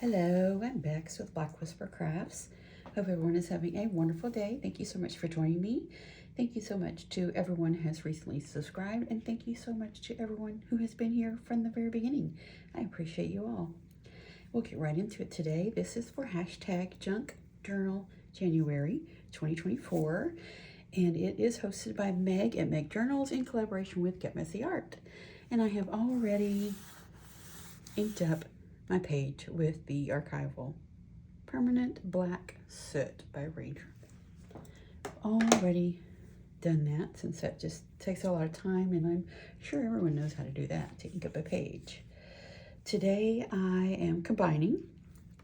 Hello, I'm Bex with Black Whisper Crafts. Hope everyone is having a wonderful day. Thank you so much for joining me. Thank you so much to everyone who has recently subscribed, and thank you so much to everyone who has been here from the very beginning. I appreciate you all. We'll get right into it today. This is for hashtag Junk Journal January 2024, and it is hosted by Meg at megjournals in collaboration with GetMessyArt. And I have already inked up my page with the archival Permanent Black Soot by Ranger. Already done that, since that just takes a lot of time, and I'm sure everyone knows how to do that, to ink up a page. Today I am combining.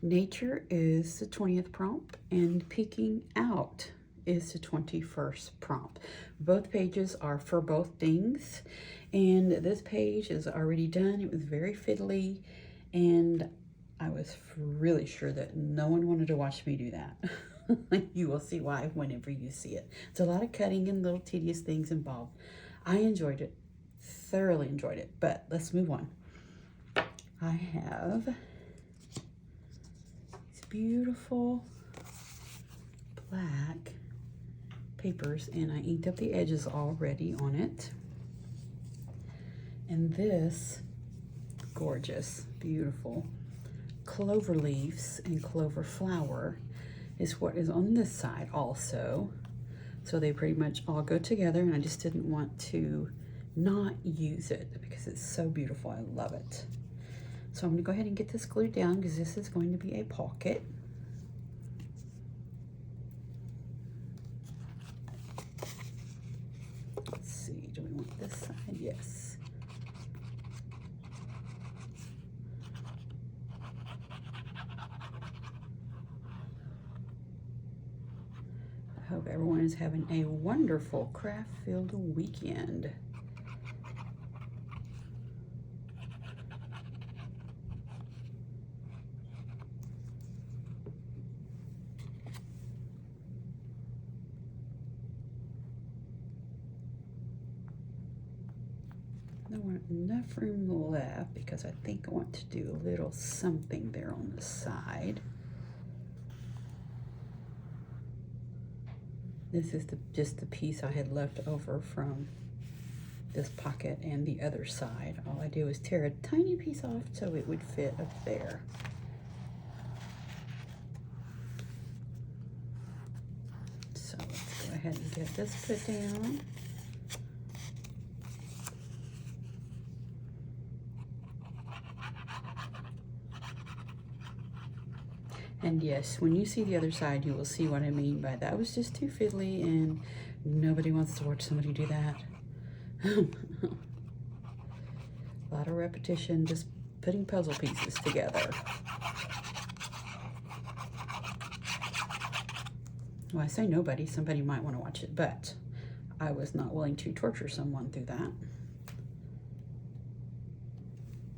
Nature is the 20th prompt and Peeking Out is the 21st prompt. Both pages are for both things, and this page is already done. It was very fiddly, and I was really sure that no one wanted to watch me do that. You will see why whenever you see it. It's a lot of cutting and little tedious things involved. I enjoyed it, thoroughly enjoyed it, but let's move on. I have these beautiful black papers, and I inked up the edges already on it. And this gorgeous, beautiful clover leaves and clover flower is what is on this side also. So they pretty much all go together, and I just didn't want to not use it because it's so beautiful. I love it. So I'm going to go ahead and get this glued down because this is going to be a pocket. Let's see, do we want this side? Yes. I hope everyone is having a wonderful craft-filled weekend. I want enough room left because I think I want to do a little something there on the side. This is just the piece I had left over from this pocket and the other side. All I did was tear a tiny piece off so it would fit up there. So let's go ahead and get this put down. And yes, when you see the other side, you will see what I mean by that. It was just too fiddly, and nobody wants to watch somebody do that. A lot of repetition, just putting puzzle pieces together. Well, I say nobody, somebody might want to watch it, but I was not willing to torture someone through that.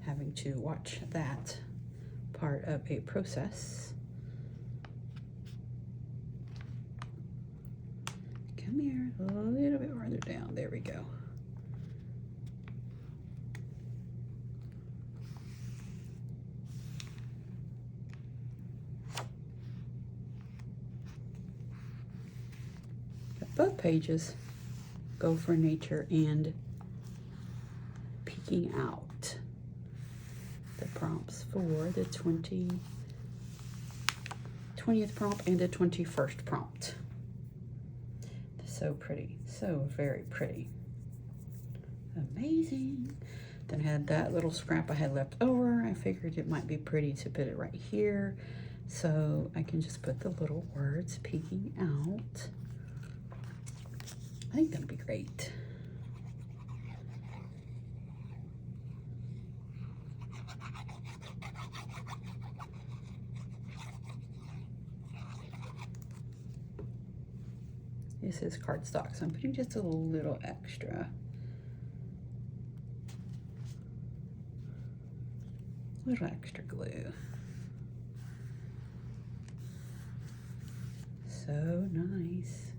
Having to watch that part of a process. Come here, a little bit farther down. There we go. Both pages go for nature and peeking out. The prompts for the 20th prompt and the 21st prompt. So pretty, so very pretty. Amazing. Then I had that little scrap I had left over. I figured it might be pretty to put it right here, so I can just put the little words peeking out. I think that'll be great. This is cardstock, so I'm putting just a little extra. Little extra glue. So nice.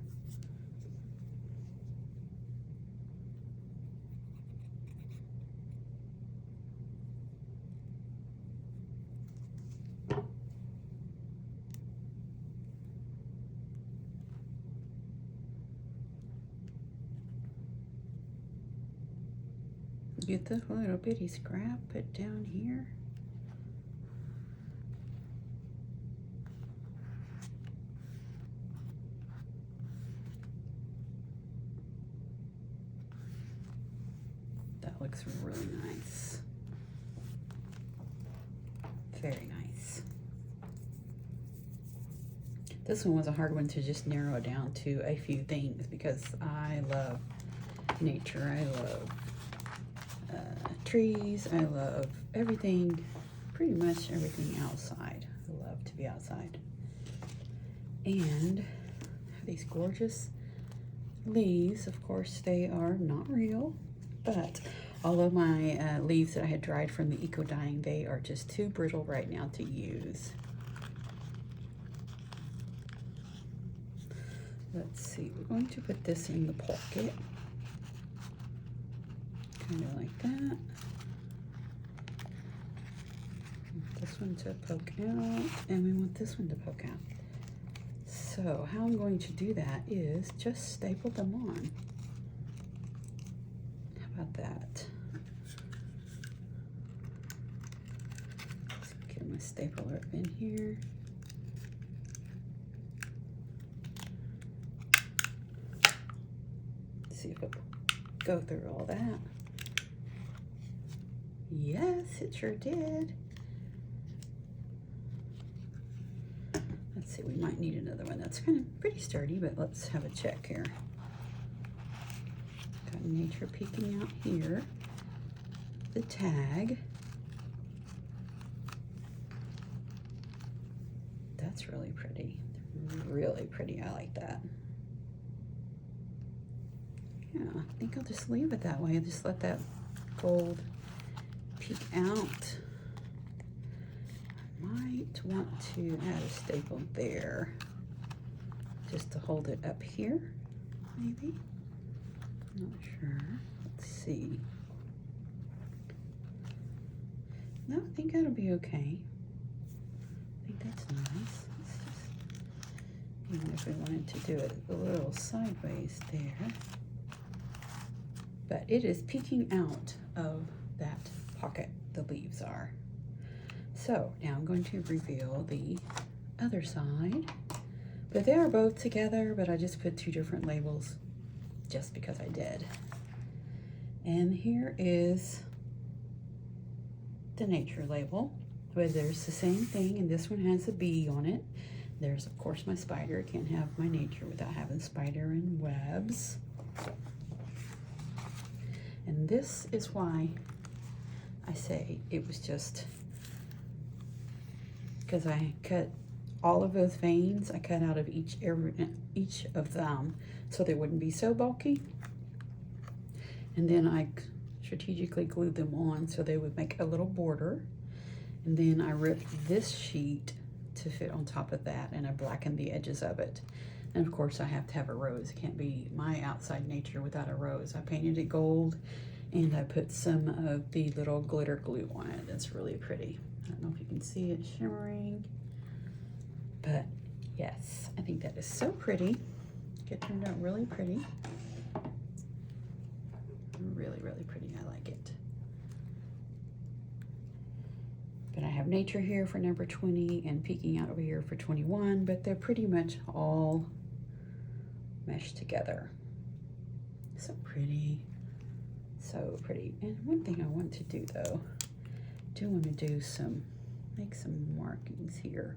get the little bitty scrap put down here. That looks really nice. Very nice. This one was a hard one to just narrow down to a few things because I love nature. I love trees. I love everything, pretty much everything outside. I love to be outside. And these gorgeous leaves, of course, they are not real, but all of my leaves that I had dried from the eco dyeing, they are just too brittle right now to use. Let's see, we're going to put this in the pocket, kind of like that. This one to poke out, and we want this one to poke out. So how I'm going to do that is just staple them on. How about that? Let's get my stapler up in here. See if it will go through all that. Yes, it sure did. Let's see, we might need another one. That's kind of pretty sturdy, but let's have a check here. Got nature peeking out here. The tag. That's really pretty. Really pretty. I like that. Yeah, I think I'll just leave it that way. Just let that gold peek out. I might want to add a staple there just to hold it up here, maybe. Not sure. Let's see. No, I think that'll be okay. I think that's nice. Let's just, even if we wanted to do it a little sideways there. But it is peeking out of that pocket, the leaves are. So now I'm going to reveal the other side. But they are both together, but I just put two different labels just because I did. And here is the nature label, where there's the same thing, and this one has a bee on it. There's, of course, my spider. Can't have my nature without having spider and webs. And this is why I say it was just, because I cut all of those veins, I cut out of each of them so they wouldn't be so bulky. And then I strategically glued them on so they would make a little border. And then I ripped this sheet to fit on top of that, and I blackened the edges of it. And of course I have to have a rose. It can't be my outside nature without a rose. I painted it gold, and I put some of the little glitter glue on it. It's really pretty. I don't know if you can see it shimmering, but yes, I think that is so pretty. It turned out really pretty. Really, really pretty. I like it. But I have nature here for number 20 and peeking out over here for 21, but they're pretty much all meshed together. So pretty. So pretty. And one thing I want to do though, I do want to do make some markings here.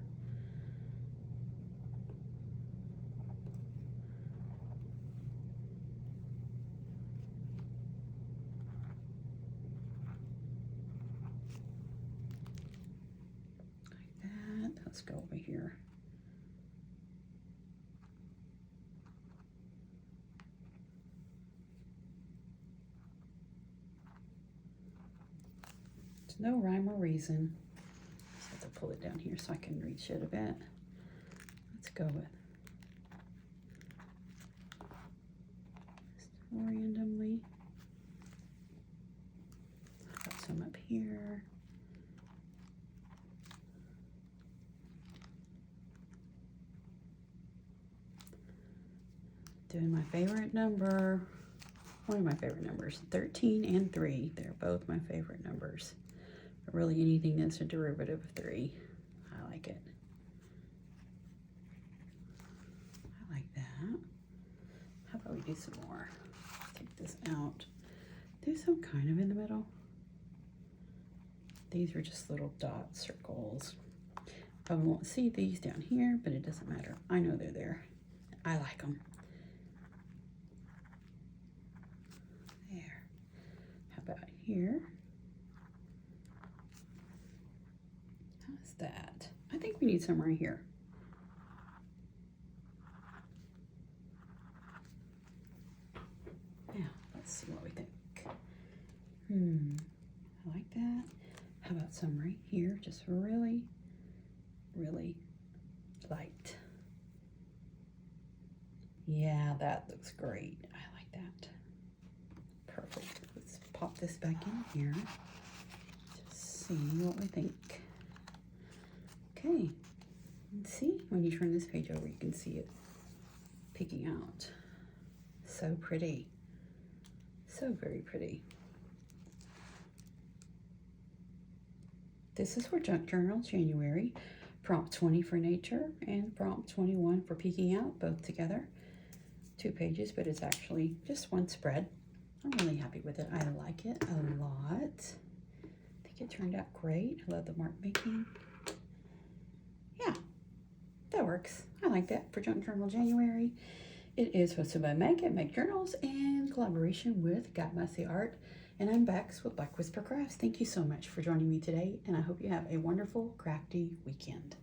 Like that. Let's go over here. No rhyme or reason. Just have to pull it down here so I can reach it a bit. Let's go with just randomly. I've got some up here. Doing my favorite number, one of my favorite numbers. 13 and 3, they're both my favorite numbers. But really anything that's a derivative of 3, I like it. I like that. How about we do some more? Take this out. Do some kind of in the middle. These are just little dot circles. Probably won't see these down here, but it doesn't matter. I know they're there. I like them. There. How about here? How's that? I think we need some right here. Now, let's see what we think. I like that. How about some right here? Just really, really light. Yeah, that looks great. I like that. Perfect. Let's pop this back in here. Just see what we think. Okay. And see, when you turn this page over, you can see it peeking out. So pretty. So very pretty. This is for Junk Journal January. Prompt 20 for nature and prompt 21 for peeking out, both together. 2 pages, but it's actually just one spread. I'm really happy with it. I like it a lot. I think it turned out great. I love the mark making. Yeah, that works. I like that for Junk Journal January. It is hosted by Meg at megjournals in collaboration with GetMessyArt. And I'm Bex with Black Whisper Crafts. Thank you so much for joining me today, and I hope you have a wonderful, crafty weekend.